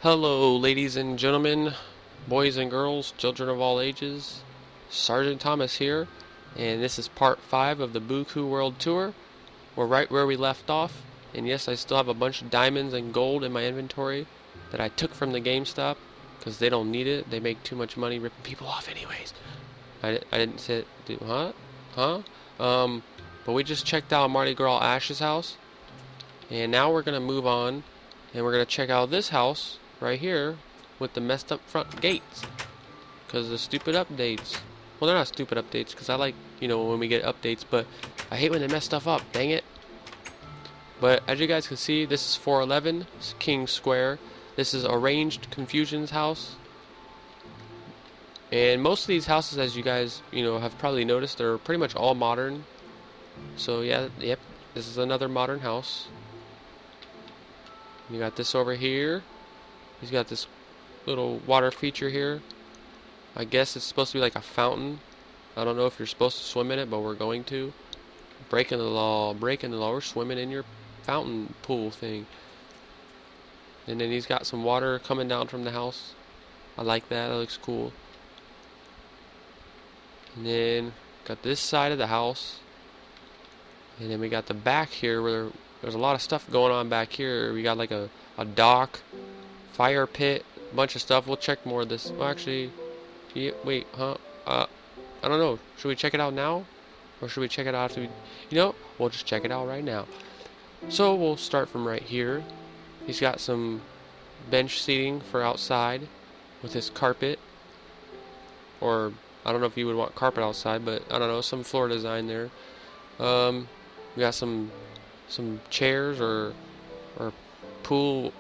Hello, ladies and gentlemen, boys and girls, children of all ages. Sergeant Thomas here, and this is part 5 of the Buku World Tour. We're right where we left off, and yes, I still have a bunch of diamonds and gold in my inventory that I took from the GameStop because they don't need it. They make too much money ripping people off, anyways. I didn't say, huh? But we just checked out Mardi Gras Ash's house, and now we're gonna move on, and we're gonna check out this house right here with the messed up front gates because the stupid updates. Well, they're not stupid updates because I like, when we get updates, but I hate when they mess stuff up, dang it. But as you guys can see, this is 411 King Square. This is Arranged Confusion's house. And most of these houses, as you guys, have probably noticed, they're pretty much all modern. So yeah, yep, this is another modern house. You got this over here. He's got this little water feature here. I guess it's supposed to be like a fountain. I don't know if you're supposed to swim in it, but we're going to. Breaking the law, we're swimming in your fountain pool thing. And then he's got some water coming down from the house. I like that, that looks cool. And then got this side of the house. And then we got the back here where there's a lot of stuff going on back here. We got like a dock, fire pit, a bunch of stuff. We'll check more of this. Well, actually, yeah, wait, huh? I don't know. Should we check it out now? Or should we check it out after we... we'll just check it out right now. So we'll start from right here. He's got some bench seating for outside with his carpet. Or, I don't know if you would want carpet outside, but I don't know, some floor design there. We got some chairs or pool...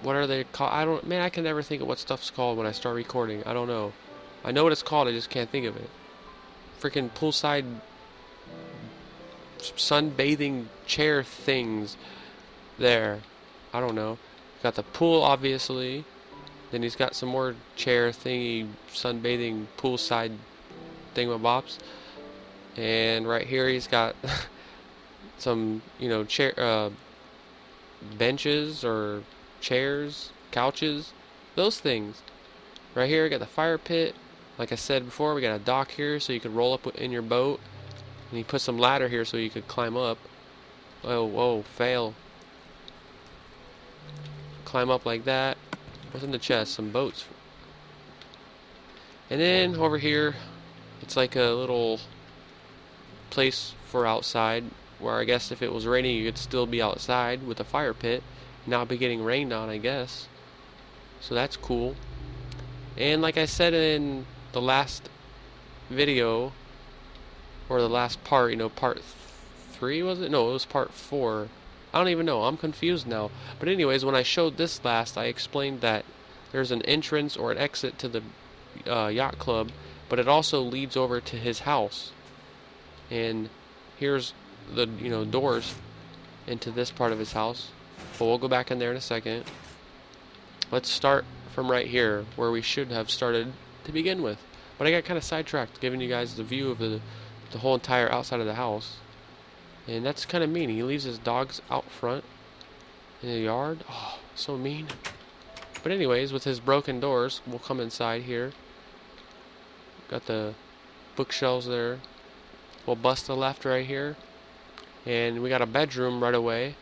What are they called? Man, I can never think of what stuff's called when I start recording. I don't know. I know what it's called, I just can't think of it. Freaking poolside sunbathing chair things there. I don't know. Got the pool, obviously. Then he's got some more chair thingy, sunbathing poolside thingamabops. And right here he's got some, chair, benches or chairs, couches, those things. Right here we got the fire pit. Like I said before, we got a dock here so you could roll up in your boat. And he put some ladder here so you could climb up. Oh, whoa, fail. Climb up like that. What's in the chest? Some boats. And then over here, it's like a little place for outside, where I guess if it was raining you could still be outside with a fire pit, not be getting rained on, I guess. So that's cool. And like I said in the last video, or the last part, part 3 was it? No, it was part 4. I don't even know, I'm confused now. But anyways, when I showed this last, I explained that there's an entrance or an exit to the yacht club, but it also leads over to his house. And here's the doors into this part of his house. But we'll go back in there in a second. Let's start from right here, where we should have started to begin with. But I got kind of sidetracked, giving you guys the view of the whole entire outside of the house. And that's kind of mean. He leaves his dogs out front in the yard. Oh, so mean. But anyways, with his broken doors, we'll come inside here. Got the bookshelves there. We'll bust the left right here. And we got a bedroom right away.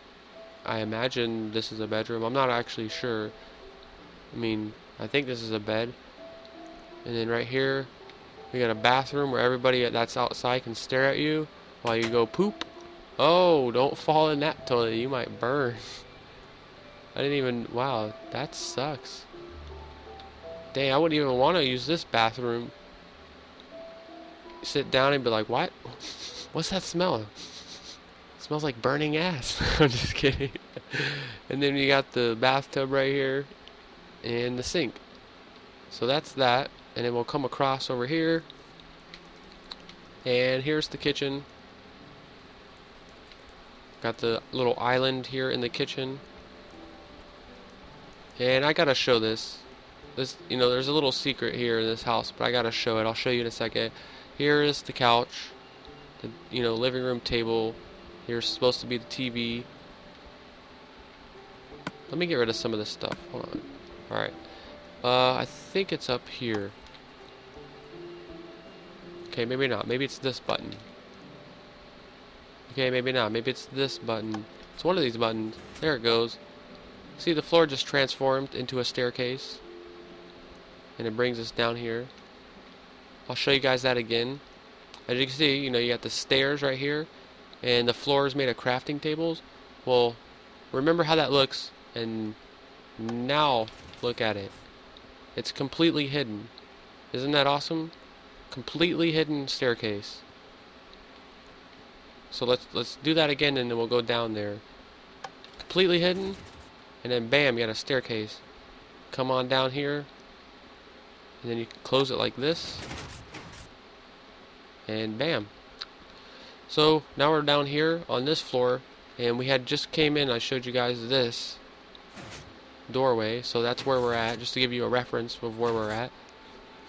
I imagine this is a bedroom. I'm not actually sure. I think this is a bed. And then right here, we got a bathroom where everybody that's outside can stare at you while you go poop. Oh, don't fall in that toilet. You might burn. I didn't even... Wow, that sucks. Dang, I wouldn't even want to use this bathroom. Sit down and be like, what? What's that smell? It smells like burning ass. I'm just kidding. And then you got the bathtub right here and the sink. So that's that. And then we'll come across over here. And here's the kitchen. Got the little island here in the kitchen. And I gotta show this. There's a little secret here in this house, but I gotta show it. I'll show you in a second. Here is the couch. The living room table. Here's supposed to be the TV. Let me get rid of some of this stuff. Hold on. Alright. I think it's up here. Okay, maybe not. Maybe it's this button. Okay, maybe not. Maybe it's this button. It's one of these buttons. There it goes. See, the floor just transformed into a staircase. And it brings us down here. I'll show you guys that again. As you can see, you know, you got the stairs right here. And the floor is made of crafting tables. Well, remember how that looks. And now, look at it. It's completely hidden. Isn't that awesome? Completely hidden staircase. So let's do that again, and then we'll go down there. Completely hidden, and then bam, you got a staircase. Come on down here, and then you can close it like this, and bam. So now we're down here on this floor, and we had just came in. I showed you guys this doorway, so that's where we're at, just to give you a reference of where we're at.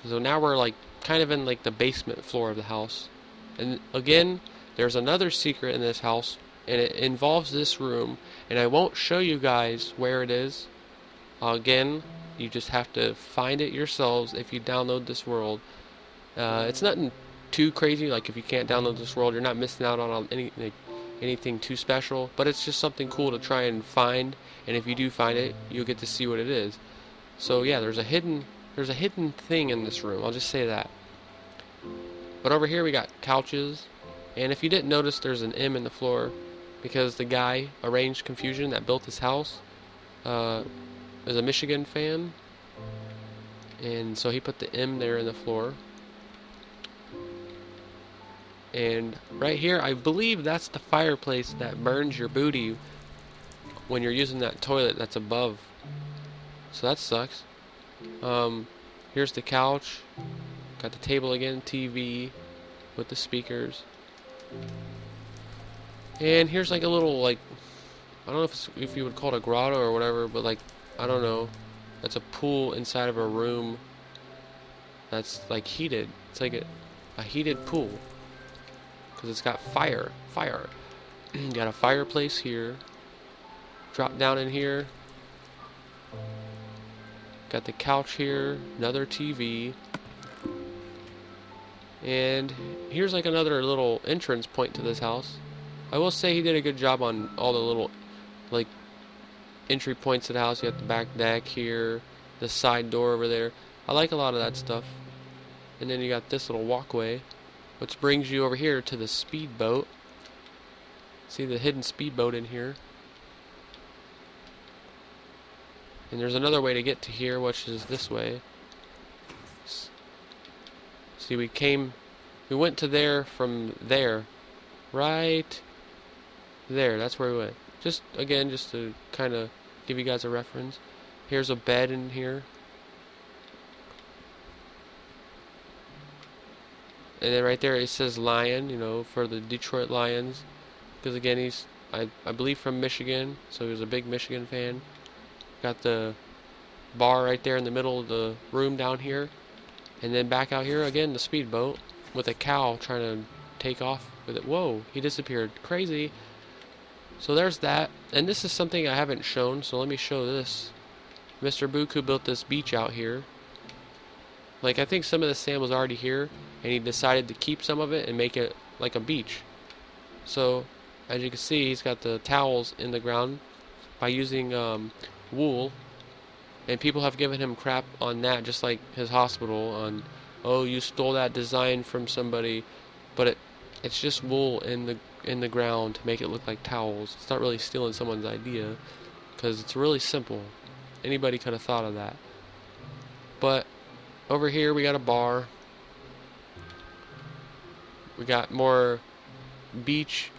So now we're like kind of in like the basement floor of the house, and again, there's another secret in this house, and it involves this room, and I won't show you guys where it is. Again, you just have to find it yourselves if you download this world. It's nothing too crazy. Like, if you can't download this world, you're not missing out on anything too special, but it's just something cool to try and find, and if you do find it, you'll get to see what it is. So yeah, there's a hidden thing in this room, I'll just say that. But over here we got couches, and if you didn't notice, there's an M in the floor because the guy, Arranged Confusion, that built this house is a Michigan fan, and so he put the M there in the floor. And right here, I believe that's the fireplace that burns your booty when you're using that toilet that's above. So that sucks. Here's the couch. Got the table again, TV with the speakers. And here's like a little, like, I don't know if you would call it a grotto or whatever, but like, I don't know. That's a pool inside of a room that's like heated. It's like a heated pool because it's got fire. You got a fireplace here. Drop down in here. Got the couch here, another TV. And here's like another little entrance point to this house. I will say he did a good job on all the little like entry points to the house. You got the back deck here, the side door over there. I like a lot of that stuff. And then you got this little walkway, which brings you over here to the speedboat. See the hidden speedboat in here. And there's another way to get to here, which is this way. See, we went to there from there. Right there, that's where we went. Just to kind of give you guys a reference. Here's a bed in here. And then right there it says Lion, you know, for the Detroit Lions. Because again, he's, I believe, from Michigan, so he was a big Michigan fan. Got the bar right there in the middle of the room down here. And then back out here again, the speedboat with a cow trying to take off with it. Whoa, he disappeared. Crazy. So there's that. And this is something I haven't shown, so let me show this. Mr. Buku built this beach out here. Like, I think some of the sand was already here, and he decided to keep some of it and make it like a beach. So, as you can see, he's got the towels in the ground by using wool, and people have given him crap on that, just like his hospital, on, oh, you stole that design from somebody, but it's just wool in the ground to make it look like towels. It's not really stealing someone's idea, because it's really simple. Anybody could have thought of that. But over here we got a bar. We got more beach,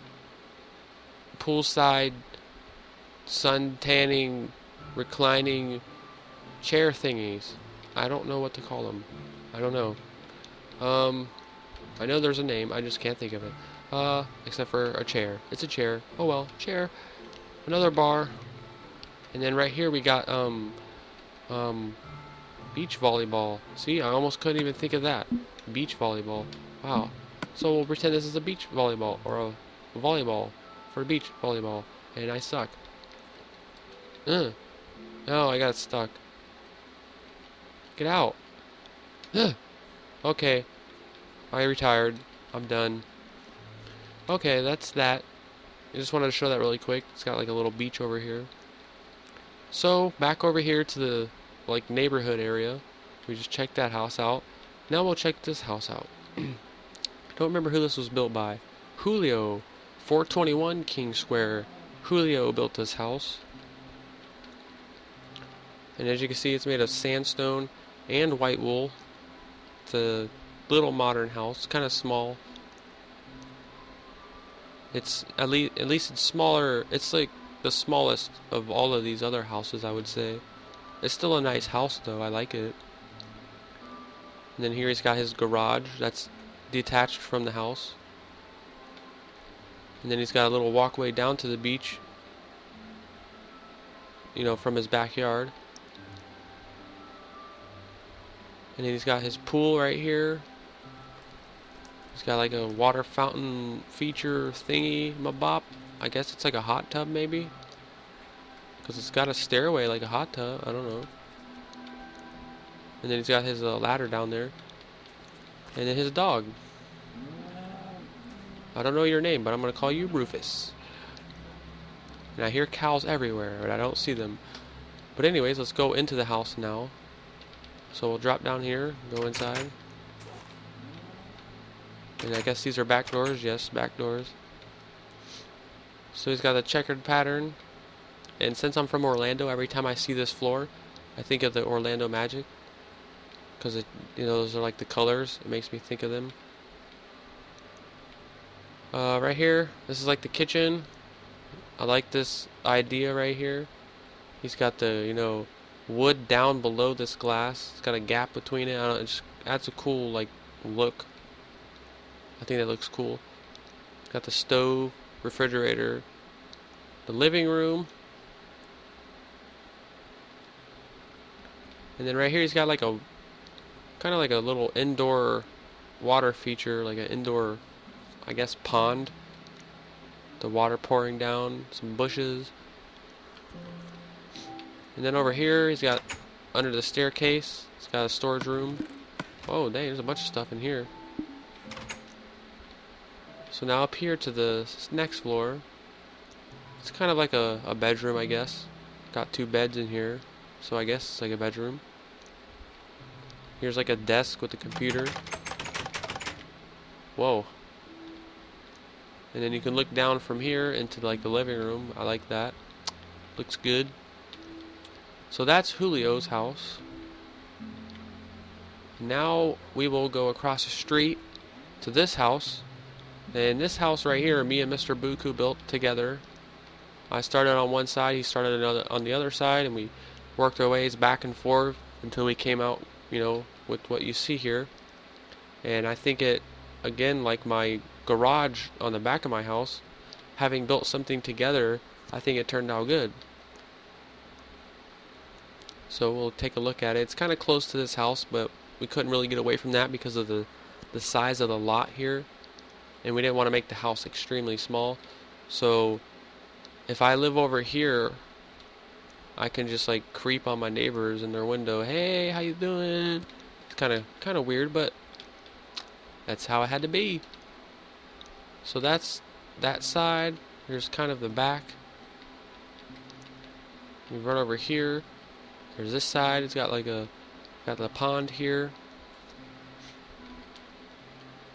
poolside, sun tanning, reclining chair thingies. I don't know what to call them. I don't know. I know there's a name, I just can't think of it. Except for a chair. It's a chair. Oh well, chair. Another bar. And then right here we got beach volleyball. See, I almost couldn't even think of that. Beach volleyball. Wow. So we'll pretend this is a beach volleyball, or a volleyball for beach volleyball, and I suck. Oh, I got stuck. Get out. Okay, I retired. I'm done. Okay, that's that. I just wanted to show that really quick. It's got like a little beach over here. So, back over here to the like neighborhood area. We just checked that house out. Now we'll check this house out. Don't remember who this was built by. Julio, 421 King Square. Julio built this house. And as you can see, it's made of sandstone and white wool. It's a little modern house, kind of small. It's at least it's smaller. It's like the smallest of all of these other houses, I would say. It's still a nice house though. I like it. And then here he's got his garage that's detached from the house. And then he's got a little walkway down to the beach, you know, from his backyard. And then he's got his pool right here. He's got like a water fountain feature thingy, mabop. I guess it's like a hot tub maybe, because it's got a stairway like a hot tub. I don't know. And then he's got his ladder down there. And then his dog. I don't know your name, but I'm going to call you Rufus. And I hear cows everywhere, but I don't see them. But anyways, let's go into the house now. So we'll drop down here, go inside. And I guess these are back doors. Yes, back doors. So he's got a checkered pattern. And since I'm from Orlando, every time I see this floor, I think of the Orlando Magic. Because, you know, those are like the colors. It makes me think of them. Right here, this is like the kitchen. I like this idea right here. He's got the, you know, wood down below this glass. It's got a gap between it. I don't know, it just adds a cool, like, look. I think that looks cool. Got the stove, refrigerator, the living room. And then right here he's got like a, kind of like a little indoor water feature, like an indoor, I guess, pond. The water pouring down, some bushes. And then over here he's got, under the staircase, he's got a storage room. Oh dang, there's a bunch of stuff in here. So now up here to the next floor, it's kind of like a bedroom, I guess. Got 2 beds in here, so I guess it's like a bedroom. Here's like a desk with a computer. Whoa. And then you can look down from here into like the living room. I like that. Looks good. So that's Julio's house. Now we will go across the street to this house. And this house right here, me and Mr. Buku built together. I started on one side, he started on the other side, and we worked our ways back and forth until we came out, you know, with what you see here. And I think it, again, like my garage on the back of my house, having built something together, I think it turned out good. So we'll take a look at it. It's kind of close to this house, but we couldn't really get away from that because of the size of the lot here. And we didn't want to make the house extremely small. So if I live over here, I can just like creep on my neighbors in their window. Hey, how you doing? It's kind of weird, but that's how it had to be. So that's that side. Here's kind of the back. We run over here. There's this side. It's got like got the pond here.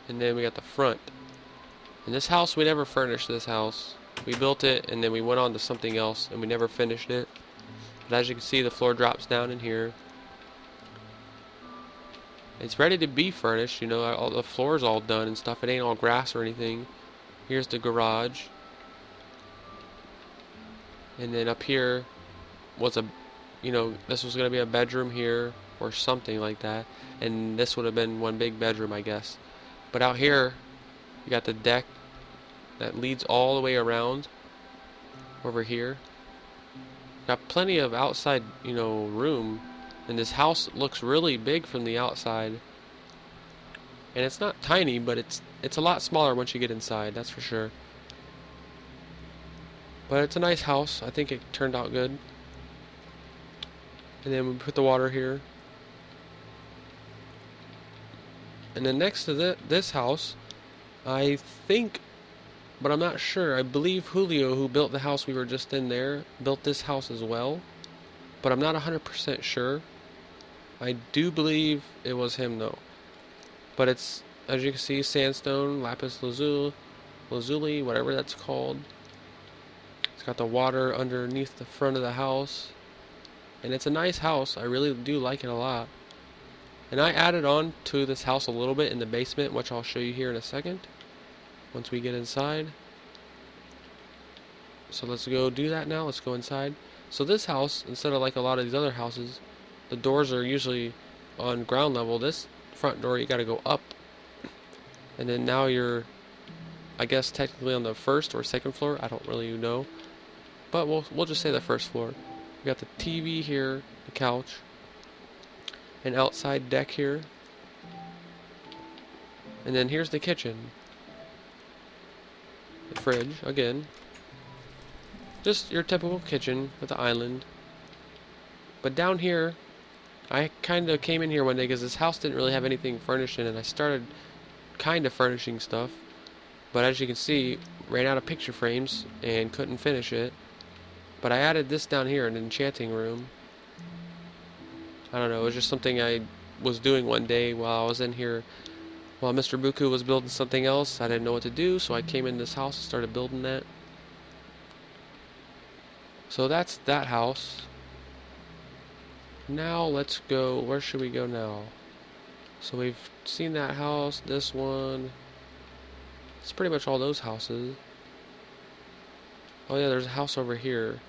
And then we got the front. And this house, we never furnished this house. We built it and then we went on to something else and we never finished it. But as you can see, the floor drops down in here. It's ready to be furnished, you know, all the floor's all done and stuff. It ain't all grass or anything. Here's the garage. And then up here was a, you know, this was going to be a bedroom here or something like that. And this would have been one big bedroom, I guess. But out here, you got the deck that leads all the way around over here. Got plenty of outside, you know, room. And this house looks really big from the outside. And it's not tiny, but it's a lot smaller once you get inside, that's for sure. But it's a nice house. I think it turned out good. And then we put the water here. And then next to this house, I think, but I'm not sure, I believe Julio, who built the house we were just in there, built this house as well. But I'm not 100% sure. I do believe it was him though. But it's, as you can see, sandstone, lapis lazuli, whatever that's called. It's got the water underneath the front of the house. And it's a nice house. I really do like it a lot. And I added on to this house a little bit in the basement, which I'll show you here in a second, once we get inside. So let's go do that now. Let's go inside. So this house, instead of like a lot of these other houses, the doors are usually on ground level. This front door, you got to go up. And then now you're, I guess, technically on the first or second floor. I don't really know. But we'll just say the first floor. We got the TV here, the couch, an outside deck here. And then here's the kitchen. The fridge, again. Just your typical kitchen with the island. But down here, I kind of came in here one day because this house didn't really have anything furnished in it. I started kind of furnishing stuff. But as you can see, ran out of picture frames and couldn't finish it. But I added this down here, an enchanting room. I don't know, it was just something I was doing one day while I was in here. While Mr. Buku was building something else, I didn't know what to do, so I came in this house and started building that. So that's that house. Now let's go, where should we go now? So we've seen that house, this one. It's pretty much all those houses. Oh yeah, there's a house over here.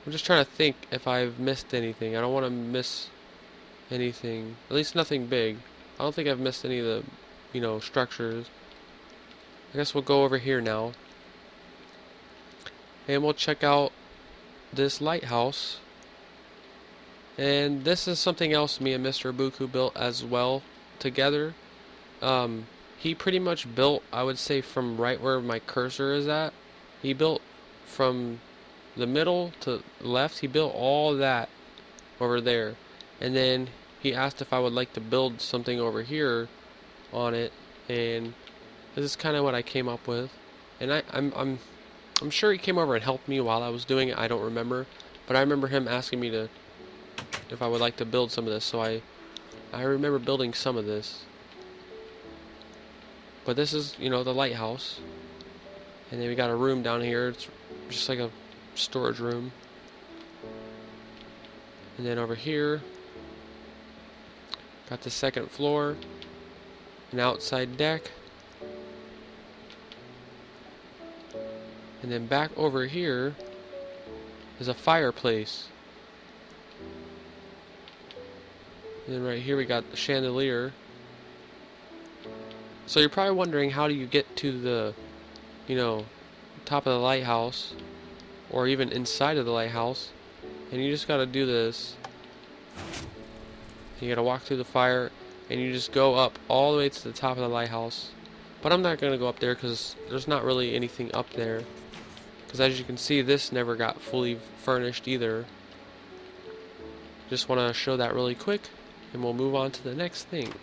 I'm just trying to think if I've missed anything. I don't want to miss anything. At least nothing big. I don't think I've missed any of the, structures. I guess we'll go over here now. And we'll check out this lighthouse. And this is something else me and Mr. Buku built as well together. He pretty much built, I would say, from right where my cursor is at. He built from the middle to left. He built all that over there. And then he asked if I would like to build something over here on it. And this is kind of what I came up with. And I'm sure he came over and helped me while I was doing it. I don't remember. But I remember him asking me if I would like to build some of this. So I remember building some of this. But this is, the lighthouse. And then we got a room down here. It's just like a storage room. And then over here, got the second floor, an outside deck. And then back over here is a fireplace. And then right here we got the chandelier. So you're probably wondering, how do you get to the, top of the lighthouse, or even inside of the lighthouse? And you just gotta do this. You gotta walk through the fire, and you just go up all the way to the top of the lighthouse. But I'm not gonna go up there because there's not really anything up there. Because as you can see, this never got fully furnished either. Just want to show that really quick, and we'll move on to the next thing,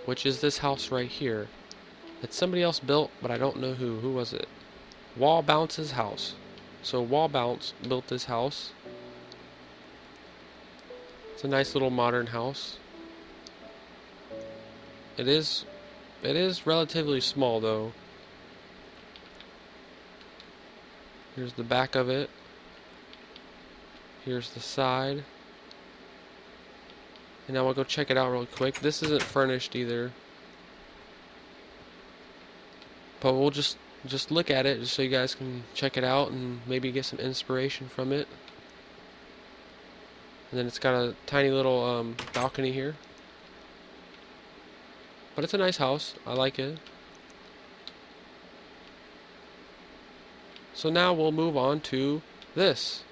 which is this house right here. That somebody else built, but I don't know who. Who was it? Wall Bounce's house. So Wall Bounce built this house. It's a nice little modern house. It is relatively small though. Here's the back of it. Here's the side. And now we'll go check it out real quick. This isn't furnished either. But we'll just look at it just so you guys can check it out and maybe get some inspiration from it. And then it's got a tiny little balcony here. But it's a nice house. I like it. So now we'll move on to this.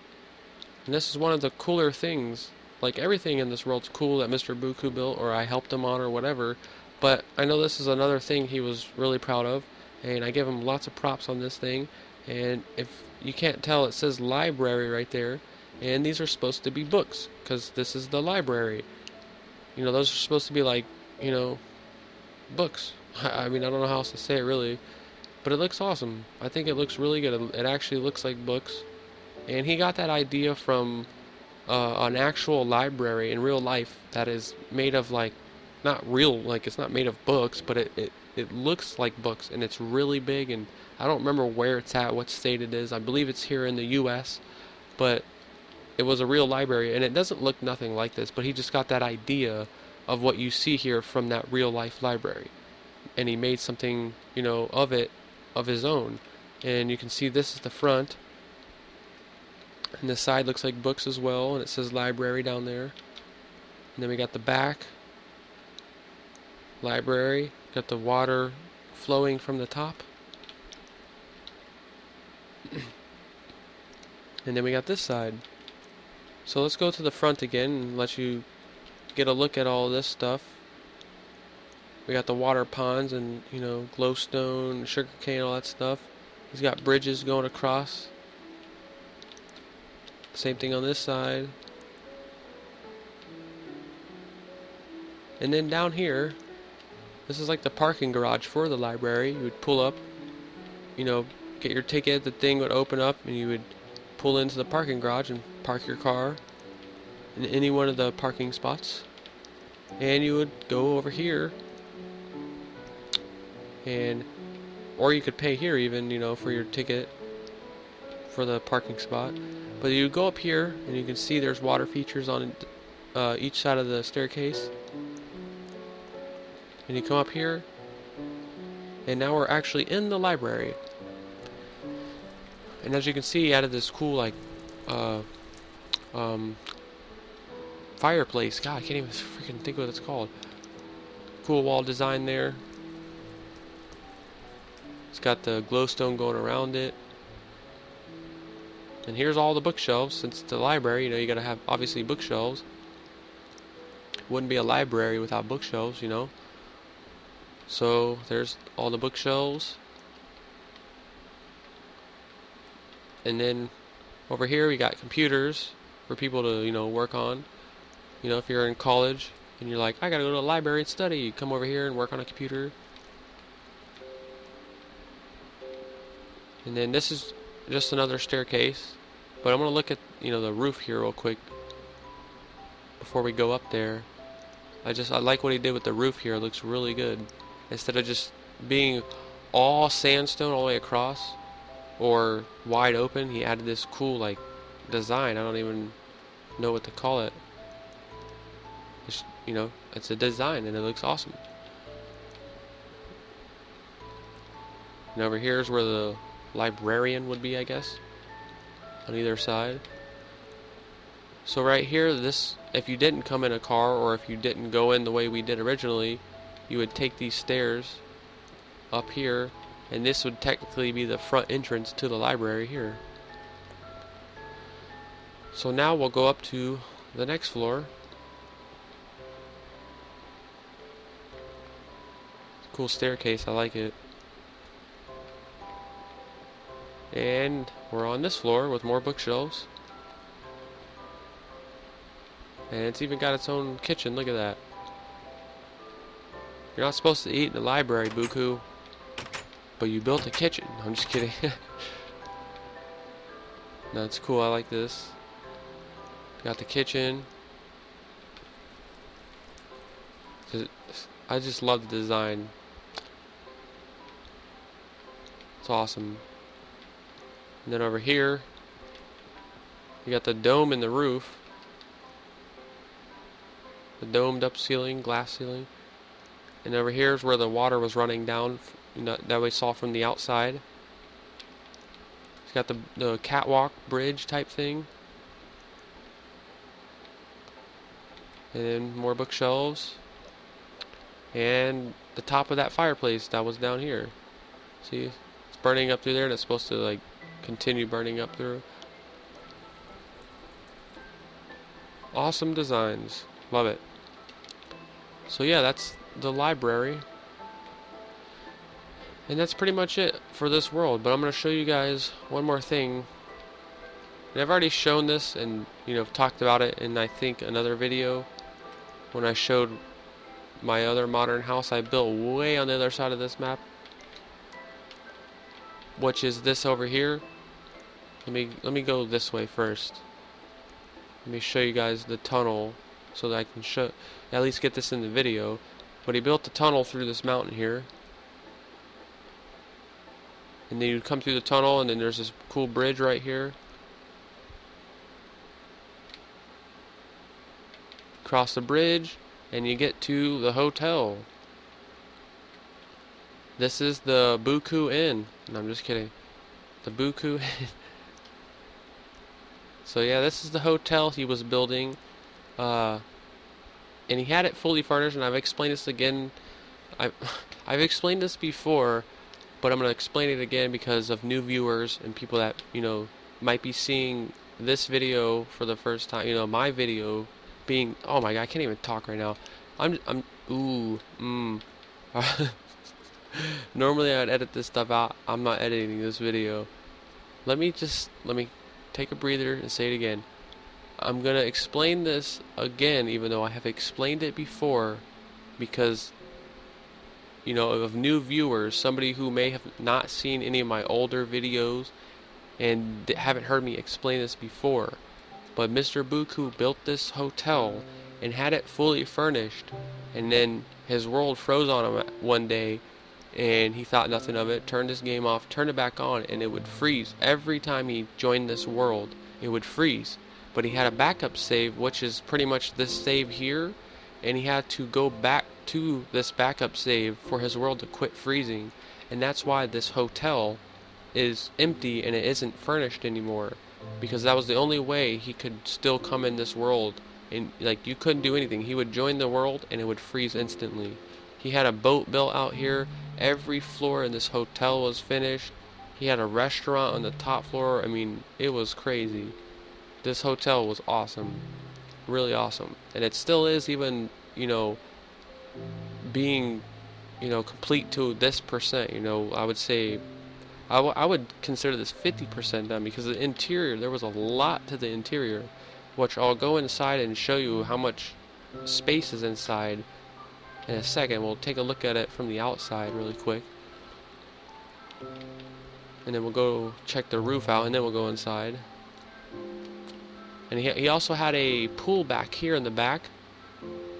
And this is one of the cooler things. Like, everything in this world's cool that Mr. Buku built, or I helped him on, or whatever. But I know this is another thing he was really proud of. And I give him lots of props on this thing. And if you can't tell, it says library right there. And these are supposed to be books, because this is the library. You know, those are supposed to be like, you know, books. I mean, I don't know how else to say it really, but it looks awesome. I think it looks really good. It actually looks like books. And he got that idea from an actual library in real life that is made of like, not real, like it's not made of books, but it looks like books, and it's really big. And I don't remember where it's at, what state it is. I believe it's here in the U.S., but it was a real library, and it doesn't look nothing like this, but he just got that idea of what you see here from that real life library, and he made something, you know, of it, of his own. And you can see this is the front, and the side looks like books as well, and it says library down there. And then we got the back, library, got the water flowing from the top. And then we got this side. So let's go to the front again and let you get a look at all this stuff. We got the water ponds and, you know, glowstone, sugarcane, all that stuff. He's got bridges going across. Same thing on this side. And then down here, this is like the parking garage for the library. You would pull up, you know, get your ticket, the thing would open up, and you would pull into the parking garage and park your car in any one of the parking spots. And you would go over here, and or you could pay here even, you know, for your ticket for the parking spot. But you go up here, and you can see there's water features on each side of the staircase. And you come up here, and now we're actually in the library. And as you can see, he added this cool like fireplace. God, I can't even freaking think what it's called. Cool wall design there. It's got the glowstone going around it. And here's all the bookshelves. Since it's a library, you know, you gotta have obviously bookshelves. Wouldn't be a library without bookshelves, you know. So there's all the bookshelves. And then over here we got computers for people to, you know, work on. You know, if you're in college and you're like, I gotta go to the library and study, you come over here and work on a computer. And then this is just another staircase. But I'm gonna look at, you know, the roof here real quick before we go up there. I like what he did with the roof here. It looks really good. Instead of just being all sandstone all the way across or wide open, he added this cool like design. I don't even know what to call it. It's, you know, it's a design and it looks awesome. And over here is where the librarian would be, I guess, on either side. So right here, this, if you didn't come in a car or if you didn't go in the way we did originally, you would take these stairs up here, and this would technically be the front entrance to the library here. So now we'll go up to the next floor. Cool staircase, I like it. And we're on this floor with more bookshelves. And it's even got its own kitchen, look at that. You're not supposed to eat in the library, Buku, but you built a kitchen. I'm just kidding. No, it's cool, I like this. Got the kitchen. I just love the design. It's awesome. And then over here, you got the dome in the roof. The domed up ceiling, glass ceiling. And over here is where the water was running down, that we saw from the outside. It's got the catwalk bridge type thing. And then more bookshelves. And the top of that fireplace that was down here. See, it's burning up through there, and it's supposed to like continue burning up through. Awesome designs. Love it. So yeah, that's the library. And that's pretty much it for this world. But I'm going to show you guys one more thing And I've already shown this and, you know, talked about it in, I think, another video when I showed my other modern house I built way on the other side of this map, which is this over here. Let me go this way first. Let me show you guys the tunnel so that I can show, at least get this in the video. But he built the tunnel through this mountain here. And then you'd come through the tunnel, and then there's this cool bridge right here. Cross the bridge, and you get to the hotel. This is the Buku Inn. No, I'm just kidding. The Buku Inn. So yeah, this is the hotel he was building. And he had it fully furnished, and I've explained this again. I've explained this before, but I'm going to explain it again because of new viewers and people that, you know, might be seeing this video for the first time. You know, my video being, oh my god, I can't even talk right now. Normally I'd edit this stuff out. I'm not editing this video. Let me take a breather and say it again. I'm gonna explain this again, even though I have explained it before, because, you know, of new viewers, somebody who may have not seen any of my older videos and haven't heard me explain this before. But Mr. Buku built this hotel and had it fully furnished, and then his world froze on him one day, and he thought nothing of it, turned his game off, turned it back on, and it would freeze. Every time he joined this world, it would freeze. But he had a backup save, which is pretty much this save here, and he had to go back to this backup save for his world to quit freezing. And that's why this hotel is empty and it isn't furnished anymore, because that was the only way he could still come in this world. And like, you couldn't do anything. He would join the world and it would freeze instantly. He had a boat built out here. Every floor in this hotel was finished. He had a restaurant on the top floor. I mean, it was crazy. This hotel was awesome, really awesome, and it still is, even, you know, being, you know, complete to this percent. You know, I would say I would consider this 50% done, because the interior, there was a lot to the interior, which I'll go inside and show you how much space is inside in a second. We'll take a look at it from the outside really quick, and then we'll go check the roof out, and then we'll go inside. And he also had a pool back here in the back.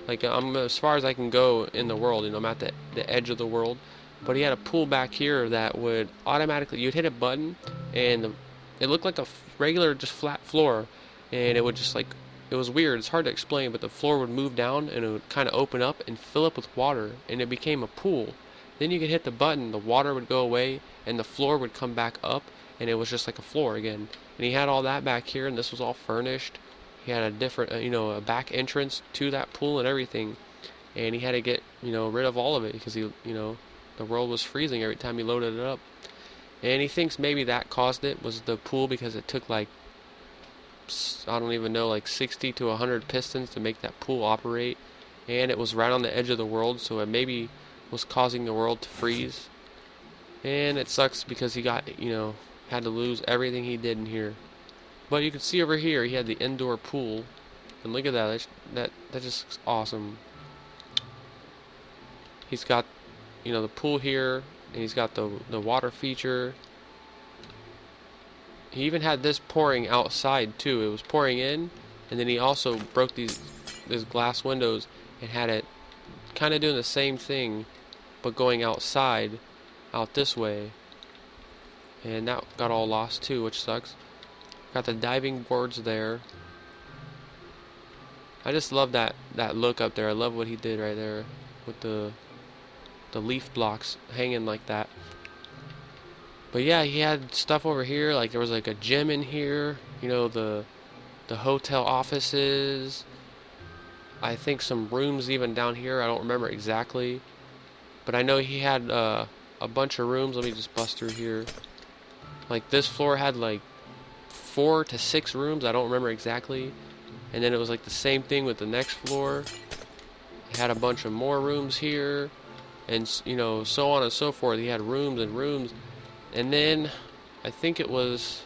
Like, I'm as far as I can go in the world, you know, I'm at the edge of the world. But he had a pool back here that would automatically, you'd hit a button, and it looked like a regular, just flat floor. And it would just, like, it was weird, it's hard to explain, but the floor would move down, and it would kind of open up and fill up with water, and it became a pool. Then you could hit the button, the water would go away, and the floor would come back up, and it was just like a floor again. And he had all that back here, and this was all furnished. He had a different, you know, a back entrance to that pool and everything. And he had to get, you know, rid of all of it, because he, you know, the world was freezing every time he loaded it up. And he thinks maybe that caused it, was the pool, because it took like, I don't even know, like 60 to 100 pistons to make that pool operate. And it was right on the edge of the world, so it maybe was causing the world to freeze. And it sucks because he got, you know, had to lose everything he did in here. But you can see over here he had the indoor pool, and look at that. That just looks awesome. He's got, you know, the pool here, and he's got the water feature. He even had this pouring outside too. It was pouring in, and then he also broke these glass windows and had it kind of doing the same thing, but going outside, out this way. And that got all lost too, which sucks. Got the diving boards there. I just love that look up there. I love what he did right there with the leaf blocks hanging like that. But yeah, he had stuff over here, like there was like a gym in here, you know, the hotel offices. I think some rooms even down here. I don't remember exactly, but I know he had a bunch of rooms. Let me just bust through here. Like this floor had like 4 to 6 rooms. I don't remember exactly. And then it was like the same thing with the next floor. It had a bunch of more rooms here, and, you know, so on and so forth. He had rooms and rooms. And then I think it was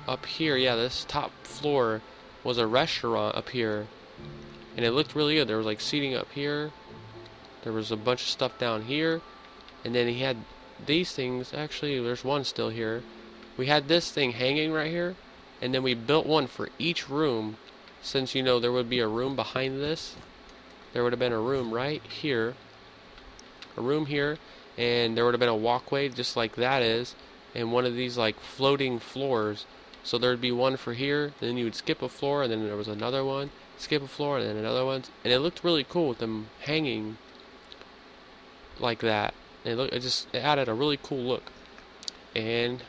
up here, yeah, this top floor was a restaurant up here, and it looked really good. There was like seating up here, there was a bunch of stuff down here, and then he had these things. Actually, there's one still here. We had this thing hanging right here, and then we built one for each room. Since, you know, there would be a room behind this, there would have been a room right here, a room here, and there would have been a walkway just like that is, and one of these like floating floors. So there would be one for here, then you would skip a floor, and then there was another one, skip a floor, and then another one, and it looked really cool with them hanging like that. And it added a really cool look. And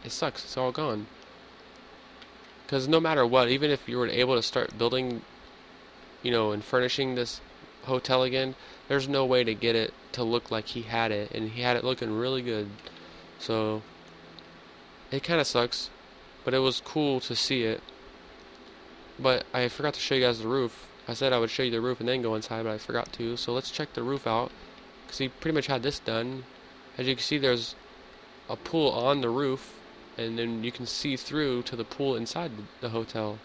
it sucks, it's all gone. Because no matter what, even if you were able to start building, you know, and furnishing this hotel again, there's no way to get it to look like he had it, and he had it looking really good. So it kind of sucks, but it was cool to see it. But I forgot to show you guys the roof. I said I would show you the roof and then go inside, but I forgot to. So let's check the roof out, because he pretty much had this done. As you can see, there's a pool on the roof, and then you can see through to the pool inside the hotel.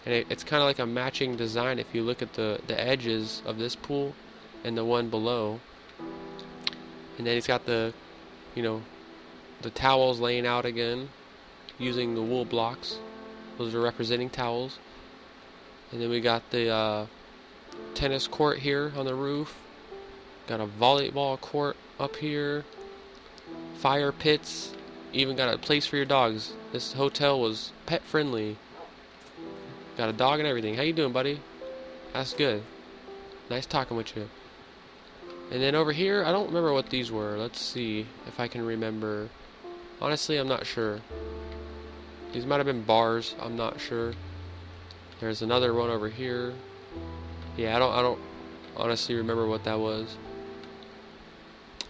And it's kind of like a matching design if you look at the edges of this pool and the one below. And then he's got the, you know, the towels laying out again using the wool blocks. Those are representing towels. And then we got the tennis court here on the roof. Got a volleyball court up here. Fire pits. Even got a place for your dogs. This hotel was pet friendly. Got a dog and everything. How you doing, buddy? That's good. Nice talking with you. And then over here, I don't remember what these were. Let's see if I can remember. Honestly, I'm not sure. These might have been bars. I'm not sure. There's another one over here. Yeah, I don't honestly remember what that was.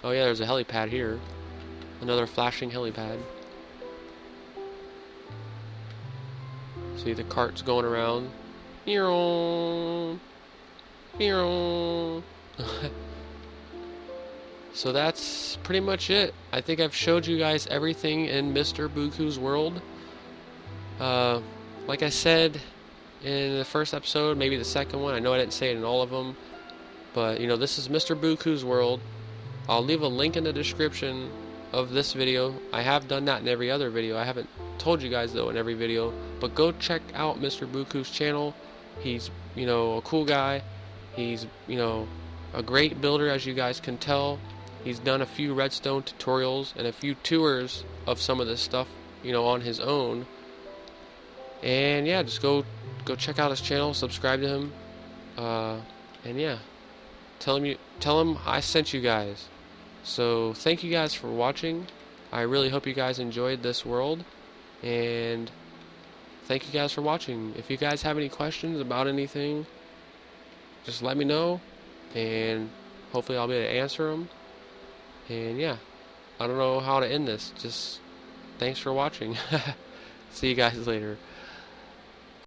Oh yeah, there's a helipad here. Another flashing helipad. See the carts going around. So that's pretty much it. I think I've showed you guys everything in Mr. Buku's world. Like I said in the first episode, maybe the second one, I know I didn't say it in all of them, but you know, this is Mr. Buku's world. I'll leave a link in the description of this video. I have done that in every other video. I haven't told you guys though in every video, but go check out Mr. Buku's channel. He's, you know, a cool guy. He's, you know, a great builder, as you guys can tell. He's done a few redstone tutorials and a few tours of some of this stuff, you know, on his own. And yeah, just go check out his channel, subscribe to him, and yeah, tell him I sent you guys. So thank you guys for watching. I really hope you guys enjoyed this world, and thank you guys for watching. If you guys have any questions about anything, just let me know, and hopefully I'll be able to answer them. And yeah, I don't know how to end this. Just thanks for watching. See you guys later.